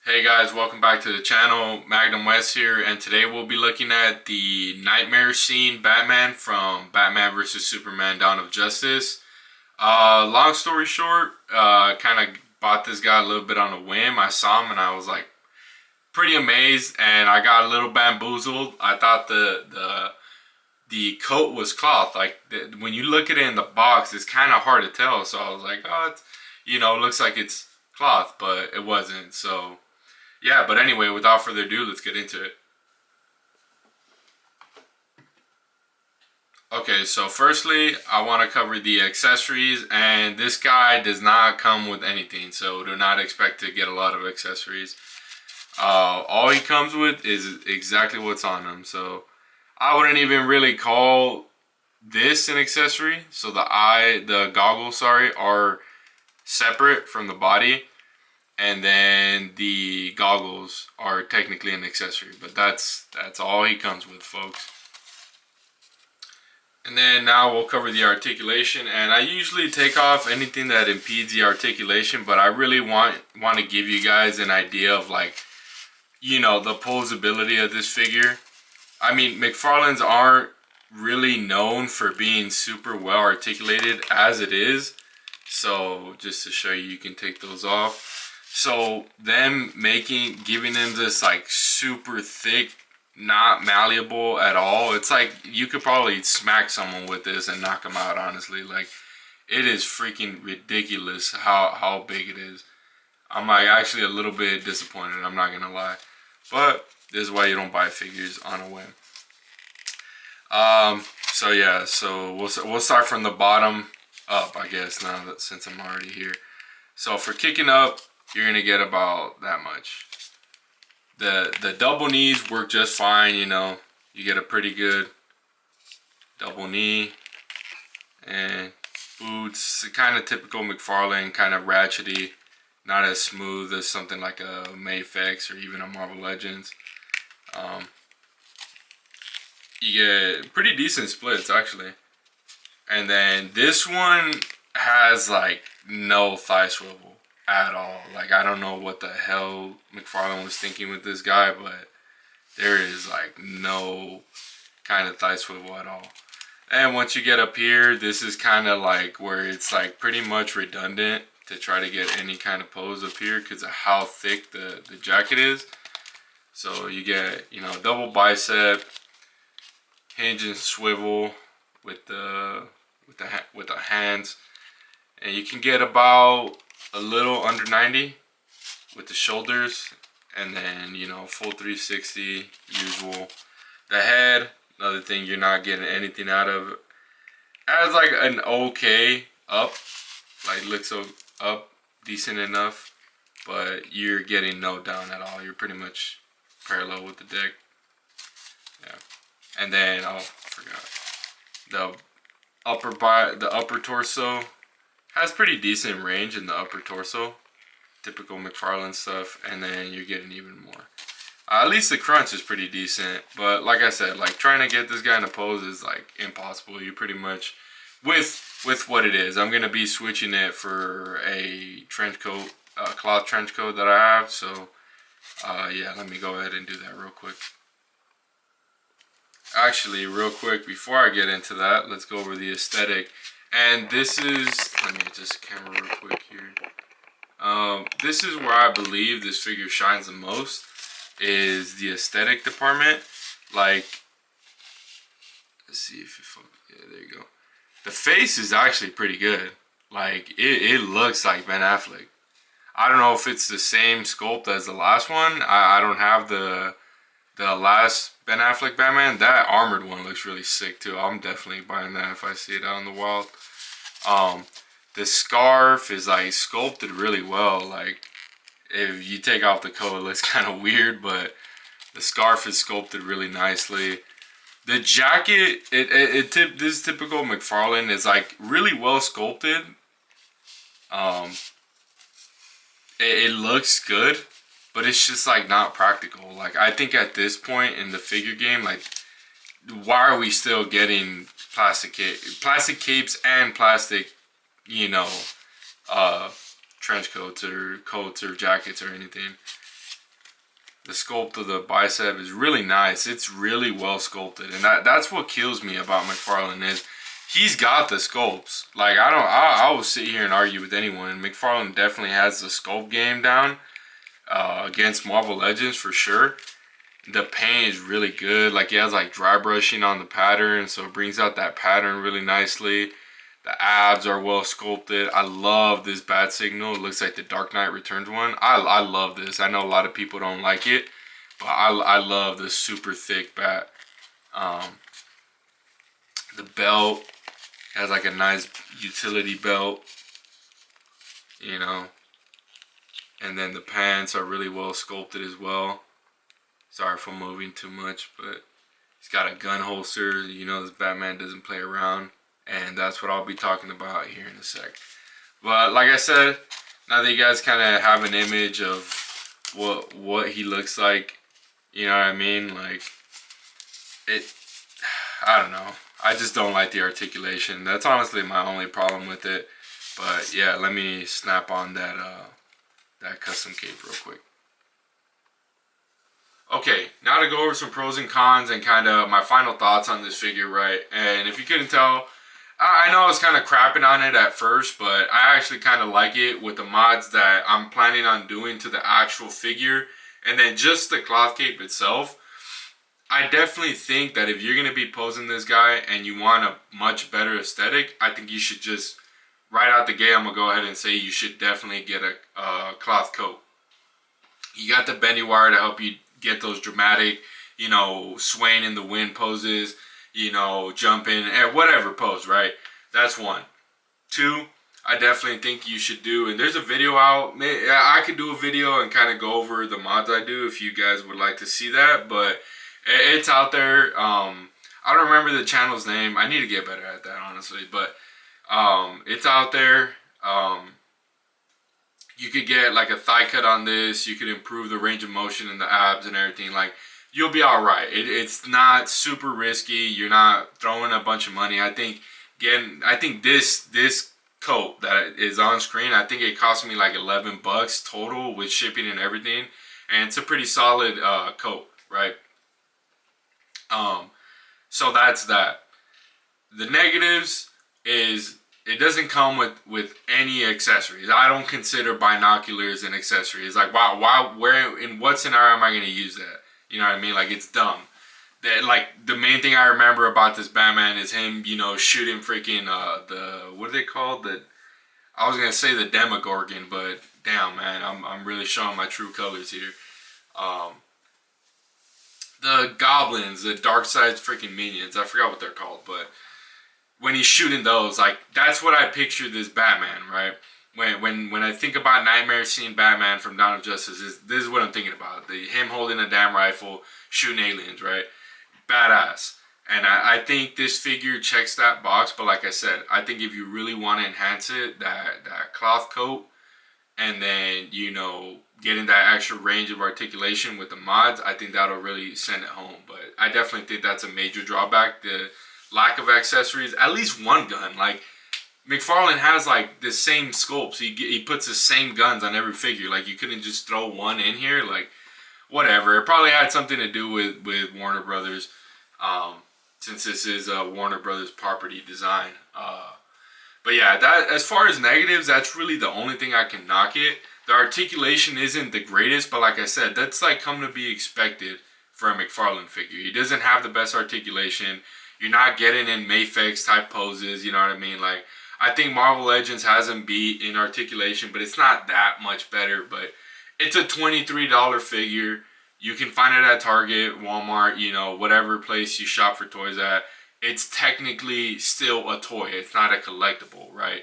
Hey guys, welcome back to the channel. Magnum West here, and today we'll be looking at the nightmare scene Batman from Batman vs Superman: Dawn of Justice. Long story short, kind of bought this guy a little bit on a whim. I saw him and I was like pretty amazed, and I got a little bamboozled. I thought the coat was cloth. Like when you look at it in the box, it's kind of hard to tell. So I was like, oh, it looks like it's cloth, but it wasn't. So yeah, but anyway, without further ado, let's get into it. Okay, so firstly, I want to cover the accessories, and this guy does not come with anything, so do not expect to get a lot of accessories. All he comes with is exactly what's on him, so I wouldn't even really call this an accessory. So the goggles, sorry, are separate from the body, and then the goggles are technically an accessory, but that's all he comes with, folks. And then now we'll cover the articulation, and I usually take off anything that impedes the articulation, but I really want to give you guys an idea of, like, the posability of this figure. I mean, McFarlane's aren't really known for being super well articulated as it is, so just to show you, you can take those off. So them giving them this like super thick, not malleable at all. It's like you could probably smack someone with this and knock them out, honestly. Like, it is freaking ridiculous how big it is. I'm like actually a little bit disappointed, I'm not gonna lie. But this is why you don't buy figures on a whim. So yeah, so we'll start from the bottom up, I guess, now that since I'm already here. So for kicking up, you're gonna get about that much. The double knees work just fine, you get a pretty good double knee. And boots, kind of typical McFarlane, kind of ratchety, not as smooth as something like a Mayfix or even a Marvel Legends. You get pretty decent splits, actually. And then this one has like no thigh swivel at all. Like, I don't know what the hell McFarlane was thinking with this guy, but there is like no kind of thigh swivel at all. And once you get up here, this is kind of like where it's like pretty much redundant to try to get any kind of pose up here because of how thick the jacket is. So you get, double bicep, hinge and swivel with the hands, and you can get about a little under 90 with the shoulders, and then full 360 usual. The head, another thing you're not getting anything out of. As like an okay up, like looks up decent enough, but you're getting no down at all. You're pretty much parallel with the deck. Yeah. And then, oh, I forgot, the upper torso has pretty decent range in the upper torso, typical McFarlane stuff, and then you're getting even more. At least the crunch is pretty decent, but like I said, like trying to get this guy in a pose is like impossible. You pretty much, with what it is, I'm gonna be switching it for a trench coat, cloth trench coat that I have. So yeah, let me go ahead and do that real quick. Actually, real quick, before I get into that, let's go over the aesthetic. And this is, let me adjust the camera real quick here. This is where I believe this figure shines the most, is the aesthetic department. Like, let's see if it focus. Yeah, there you go. The face is actually pretty good. Like, it looks like Ben Affleck. I don't know if it's the same sculpt as the last one. I don't have the last Ben Affleck Batman. That armored one looks really sick too. I'm definitely buying that if I see it out in the wild. The scarf is like sculpted really well. Like, if you take off the coat, it looks kind of weird, but the scarf is sculpted really nicely. The jacket, this is typical McFarlane, is like really well sculpted. It looks good, but it's just like not practical. Like, I think at this point in the figure game, like, why are we still getting plastic capes and plastic, trench coats or jackets or anything? The sculpt of the bicep is really nice. It's really well sculpted, and that's what kills me about McFarlane is he's got the sculpts. Like I will sit here and argue with anyone. McFarlane definitely has the sculpt game down against Marvel Legends for sure. The paint is really good. Like he has like dry brushing on the pattern, so it brings out that pattern really nicely. The abs are well sculpted. I love this bat signal. It looks like the Dark Knight Returns one. I love this. I know a lot of people don't like it, but I love this super thick bat. The belt has like a nice utility belt, you know. And then the pants are really well sculpted as well. Sorry if I'm moving too much, but he's got a gun holster. You know, this Batman doesn't play around. And that's what I'll be talking about here in a sec. But like I said, now that you guys kind of have an image of what he looks like, you know what I mean? Like, I don't know. I just don't like the articulation. That's honestly my only problem with it. But yeah, let me snap on that custom cape real quick. Okay, now to go over some pros and cons and kind of my final thoughts on this figure, right? And if you couldn't tell, I know I was kind of crapping on it at first, but I actually kind of like it with the mods that I'm planning on doing to the actual figure. And then just the cloth cape itself. I definitely think that if you're going to be posing this guy and you want a much better aesthetic, I think you should just, right out the gate, I'm going to go ahead and say you should definitely get a cloth coat. You got the bendy wire to help you get those dramatic, you know, swaying in the wind poses, you know, jumping, and whatever pose, right? That's one. Two, I definitely think you should do, and there's a video out, I could do a video and kind of go over the mods I do if you guys would like to see that, but it's out there. I don't remember the channel's name. I need to get better at that, honestly, but it's out there. You could get like a thigh cut on this. You could improve the range of motion and the abs and everything. Like, you'll be all right. It's not super risky. You're not throwing a bunch of money. I think, again, this coat that is on screen, I think it cost me like $11 total with shipping and everything. And it's a pretty solid coat, right? So that's that. The negatives is it doesn't come with any accessories. I don't consider binoculars an accessory. It's like, why, where, in what scenario am I going to use that? You know what I mean? Like, it's dumb. That, like, the main thing I remember about this Batman is him, you know, shooting freaking, what are they called? I was going to say the Demogorgon, but damn, man, I'm really showing my true colors here. The goblins, the dark side freaking minions, I forgot what they're called, but when he's shooting those, like, that's what I picture this Batman, right? When I think about Nightmare Scene Batman from Dawn of Justice, this is what I'm thinking about. Him holding a damn rifle, shooting aliens, right? Badass. And I think this figure checks that box, but like I said, I think if you really want to enhance it, that cloth coat, and then, you know, getting that extra range of articulation with the mods, I think that'll really send it home. But I definitely think that's a major drawback, the lack of accessories. At least one gun. Like, McFarlane has like the same sculpts. He puts the same guns on every figure. Like, you couldn't just throw one in here. Like, whatever. It probably had something to do with Warner Brothers, since this is a Warner Brothers property design. But yeah, that, as far as negatives, that's really the only thing I can knock it. The articulation isn't the greatest, but like I said, that's like come to be expected for a McFarlane figure. He doesn't have the best articulation. You're not getting in Mayfix type poses, you know what I mean? Like, I think Marvel Legends has him beat in articulation, but it's not that much better. But it's a $23 figure. You can find it at Target, Walmart, you know, whatever place you shop for toys at. It's technically still a toy. It's not a collectible, right?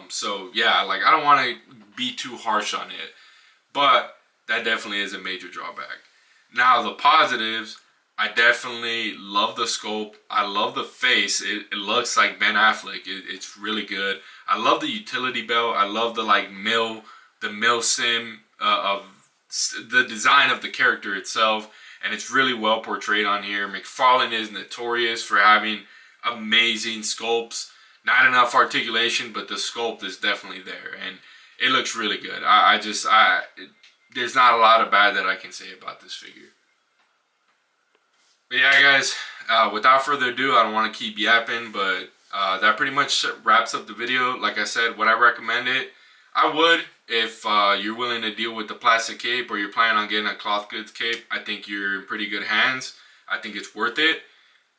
So yeah, like, I don't want to be too harsh on it, but that definitely is a major drawback. Now, the positives, I definitely love the sculpt. I love the face. It looks like Ben Affleck. It's really good. I love the utility belt. I love the like mill sim of the design of the character itself, and it's really well portrayed on here. McFarlane is notorious for having amazing sculpts. Not enough articulation, but the sculpt is definitely there, and it looks really good. there's not a lot of bad that I can say about this figure. But yeah, guys, without further ado, I don't want to keep yapping, but that pretty much wraps up the video. Like I said, would I recommend it? I would. If you're willing to deal with the plastic cape, or you're planning on getting a cloth goods cape, I think you're in pretty good hands. I think it's worth it.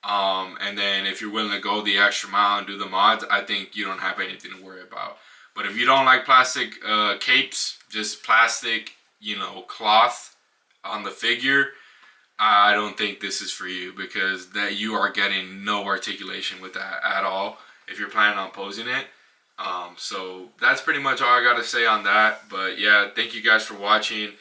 And then if you're willing to go the extra mile and do the mods, I think you don't have anything to worry about. But if you don't like plastic capes, just plastic, cloth on the figure, I don't think this is for you, because that you are getting no articulation with that at all if you're planning on posing it. So that's pretty much all I got to say on that. But yeah, thank you guys for watching.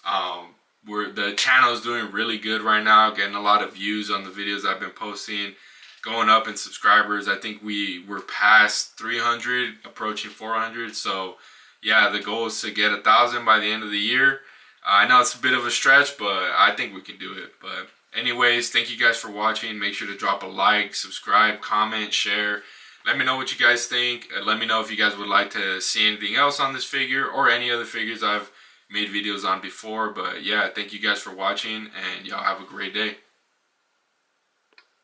The channel is doing really good right now, getting a lot of views on the videos I've been posting, going up in subscribers. I think we're past 300, approaching 400. So yeah, the goal is to get 1,000 by the end of the year. I know it's a bit of a stretch, but I think we can do it. But anyways, thank you guys for watching. Make sure to drop a like, subscribe, comment, share. Let me know what you guys think. Let me know if you guys would like to see anything else on this figure, or any other figures I've made videos on before. But yeah, thank you guys for watching, and y'all have a great day.